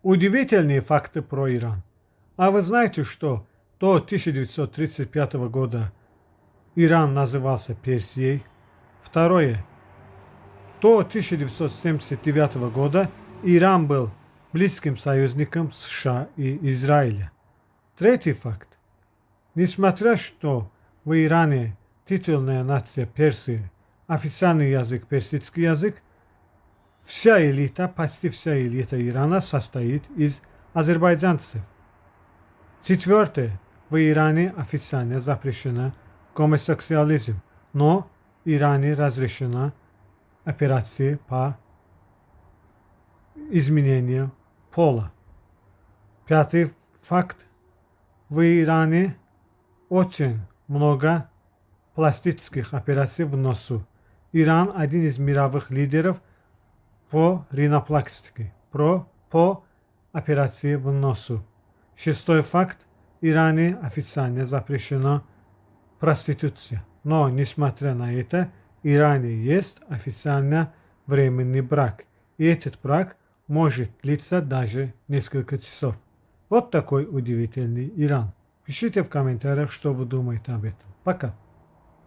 Удивительные факты про Иран. А вы знаете, что до 1935 года Иран назывался Персией? Второе. До 1979 года Иран был близким союзником США и Израиля. Третий факт. Несмотря что в Иране титульная нация Персии, официальный язык персидский язык, вся элита, почти вся элита Ирана состоит из азербайджанцев. Четвертое. В Иране официально запрещена гомосексуализм, но в Иране разрешена операции по изменению пола. Пятый факт. В Иране очень много пластических операций в носу. Иран один из мировых лидеров по ринопластике, по операции в носу. Шестой факт. В Иране официально запрещена проституция. Но, несмотря на это, в Иране есть официально временный брак. И этот брак может длиться даже несколько часов. Вот такой удивительный Иран. Пишите в комментариях, что вы думаете об этом. Пока.